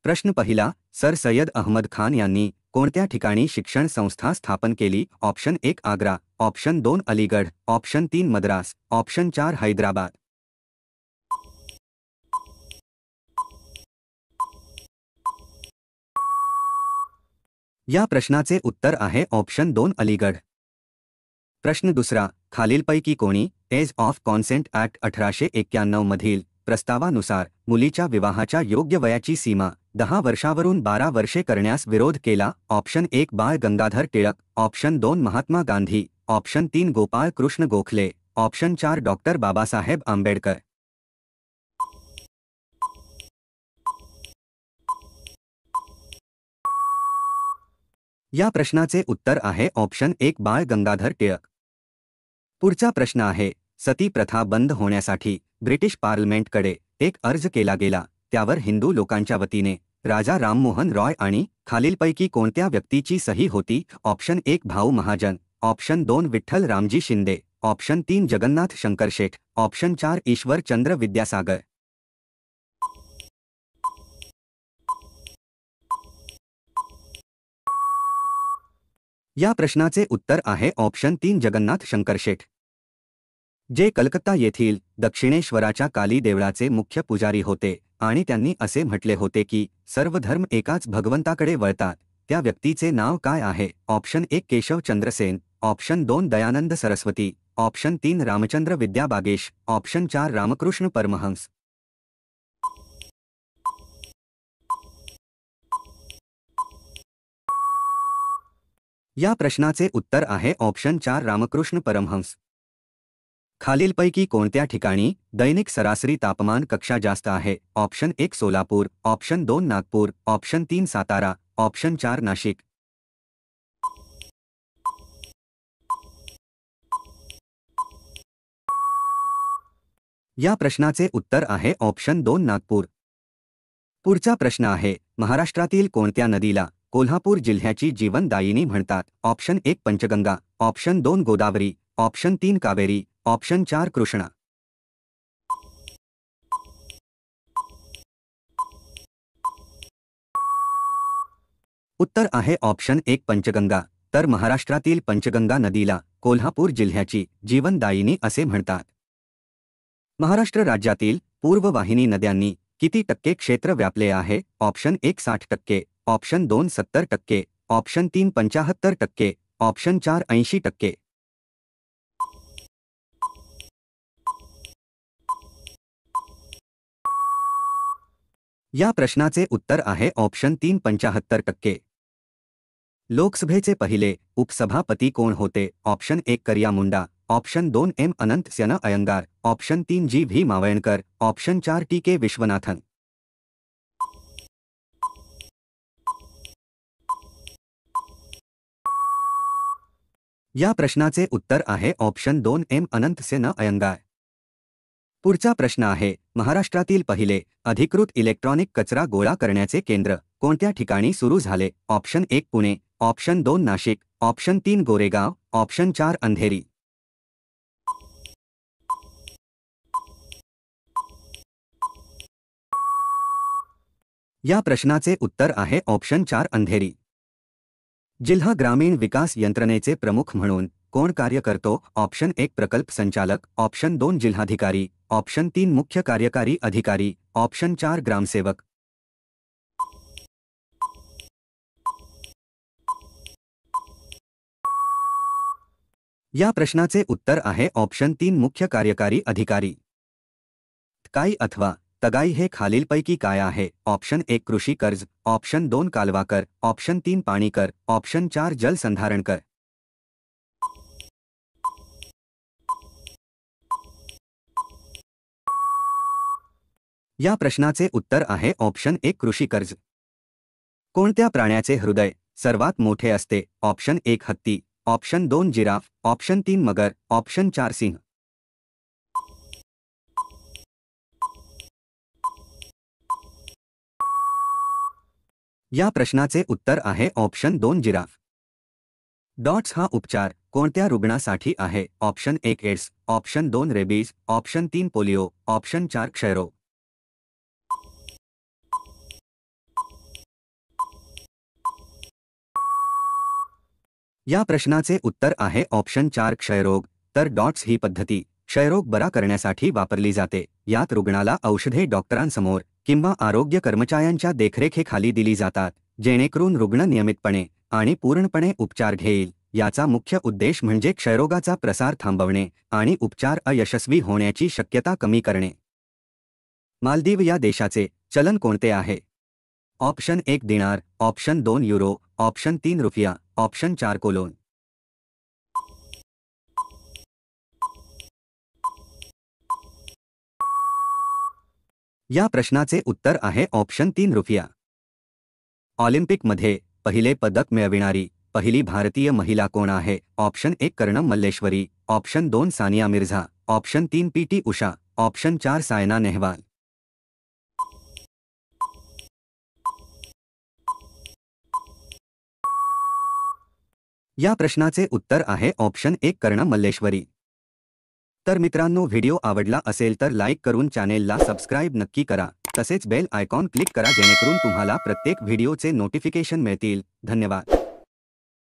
प्रश्न पहिला, सर सय्यद अहमद खान यांनी कोणत्या ठिकाणी शिक्षण संस्था स्थापन केली? Option 1 Agra, option 2 Aligarh, option 3 Madras, option 4 Hyderabad. या प्रश्नाचे उत्तर आहे ऑप्शन 2 अलीगढ. प्रश्न दुसरा, खालीलपैकी कोणी एज ऑफ कॉन्सेंट ॲक्ट 1891 मधील प्रस्तावानुसार मुलीच्या विवाहाच्या योग्य वयाची सीमा 10 वर्षावरून 12 वर्षे करण्यास विरोध केला? Option 1 Bal Gangadhar Tilak, option 2 Mahatma Gandhi, option 3 Gopal Krishna Gokhale, option 4 doctor Babasaheb Ambedkar. या प्रश्नाचे उत्तर आहे ऑप्शन 1 बाळ गंगाधर टिळक. पुढचा प्रश्न आहे, सती प्रथा बंद होण्यासाठी ब्रिटिश पार्लमेंटकडे एक अर्ज केला गेला, त्यावर हिंदू लोकांच्या वतीने राजा राममोहन रॉय आणि खालीलपैकी कोणत्या व्यक्तीची सही होती? Option 1 Bhau Mahajan, option 2 Vitthal Ramji Shinde, option 3 Jagannath Shankar शेठ, ऑप्शन 4 ईश्वर चंद्र विद्यासागर. या प्रश्नाचे उत्तर आहे ऑप्शन 3 जगन्नाथ शंकर शेठ, जे कलकत्ता येथील दक्षिणेश्वराच्या काली देवळाचे मुख्य पुजारी होते आणि त्यांनी असे म्हटले होते की सर्व धर्म एकाच भगवंताकडे वळतात. त्या व्यक्तीचे नाव काय आहे? Option 1 Keshav Chandrasen, option 2 Dayanand Saraswati, option 3 Ramchandra Vidyabagish, option 4 Ramkrishna Paramhans. या प्रश्नाचे उत्तर आहे ऑप्शन 4 रामकृष्ण परमहंस. खालीलपैकी कोणत्या ठिकाणी दैनिक सरासरी तापमान कक्षा जास्त आहे? Option 1 Solapur, option 2 Nagpur, option 3 Satara, option 4 Nashik. या प्रश्नाचे उत्तर आहे ऑप्शन 2 नागपूर. पुढचा प्रश्न आहे, महाराष्ट्रातील कोणत्या नदीला कोल्हापूर जिल्ह्याची जीवनदायिनी म्हणतात? Option 1 Panchganga, option 2 Godavari, option 3 Kaveri, option 4 Krishna. उत्तर आहे ऑप्शन 1 पंचगंगा. तर महाराष्ट्रातील पंचगंगा नदीला कोल्हापूर जिल्ह्याची जीवनदायिनी असे म्हणतात. महाराष्ट्र राज्यातील पूर्ववाहिनी नद्यांनी किती टक्के क्षेत्र व्यापले आहे? Option 1 60%, option 2 70%, option 3 75%, option 4 80%. या प्रश्नाचे उत्तर आहे ऑप्शन 3 75%. लोकसभेचे पहिले उपसभापती कोण होते? Option 1 Kariya Munda, option 2 M Ananthasayanam Ayyangar, option 3 G V Mavalankar, option 4 T K Viswanathan. या प्रश्नाचे उत्तर आहे ऑप्शन 2 एम अनंतसेन अयंगार. पुढचा प्रश्न आहे, महाराष्ट्रातील पहिले अधिकृत इलेक्ट्रॉनिक कचरा गोळा करण्याचे केंद्र कोणत्या ठिकाणी सुरू झाले? Option 1 Pune, option 2 Nashik, option 3 Goregaon, option 4 Andheri. या प्रश्नाचे उत्तर आहे ऑप्शन 4 अंधेरी. जिल्हा ग्रामीण विकास यंत्रणेचे प्रमुख म्हणून कोण कार्य करतो? ऑप्शन 1 प्रकल्प संचालक, ऑप्शन 2 जिल्हाधिकारी, ऑप्शन 3 मुख्य कार्यकारी अधिकारी, ऑप्शन 4 ग्रामसेवक. या प्रश्नाचे उत्तर आहे ऑप्शन 3 मुख्य कार्यकारी अधिकारी. तकाई अथवा तगाई हे खालीलपैकी काय आहे? ऑप्शन 1 कृषी कर्ज, ऑप्शन 2 कालवा कर, ऑप्शन 3 पाणी कर, ऑप्शन 4 जलसंधारण कर. या प्रश्नाचे उत्तर आहे ऑप्शन 1 कृषी कर्ज. कोणत्या प्राण्याचे हृदय सर्वात मोठे असते? ऑप्शन 1 हत्ती, ऑप्शन 2 जिराफ, ऑप्शन 3 मगर, ऑप्शन 4 सिंह. या प्रश्नाचे उत्तर आहे ऑप्शन 2 जिराफ. डॉट्स हा उपचार कोणत्या रुग्णासाठी आहे? Option 1 AIDS, option 2 rabies, option 3 polio, option 4 क्षयरोग. या प्रश्नाचे उत्तर आहे ऑप्शन 4 क्षयरोग। तर डॉट्स ही पद्धती क्षयरोग बरा करण्यासाठी वापरली जाते। यात रुग्णाला औषधे डॉक्टरांसमोर किंवा आरोग्य कर्मचाऱ्यांच्या देखरेखीखाली दिली जातात, जेणेकरून रुग्ण नियमितपणे आणि पूर्णपणे उपचार घेईल। याचा मुख्य उद्देश म्हणजे क्षयरोगाचा प्रसार थांबवणे आणि उपचार अयशस्वी होण्याची शक्यता कमी करणे। मालदीव या देशाचे चलन कोणते आहे? ऑप्शन 1 दिनार, ऑप्शन 2 युरो, ऑप्शन 3 रुपया, ऑप्शन 4 कोलोन। या प्रश्नाचे उत्तर आहे ऑप्शन 3 रुपया। ऑलिम्पिकमध्ये पहिले पदक मिळविणारी पहिली भारतीय महिला कोण आहे? Option 1 Karnam Malleswari, option 2 Sania Mirza, option 3 PT Usha, option 4 Saina Nehwal. या प्रश्नाचे उत्तर आहे ऑप्शन 1 कर्णम मल्लेश्वरी। तर मित्रांनो, व्हिडिओ आवडला असेल तर लाईक करून चॅनेलला सबस्क्राईब नक्की करा। तसेच बेल आयकॉन क्लिक करा जेणेकरून तुम्हाला प्रत्येक व्हिडिओचे नोटिफिकेशन मिळतील। धन्यवाद।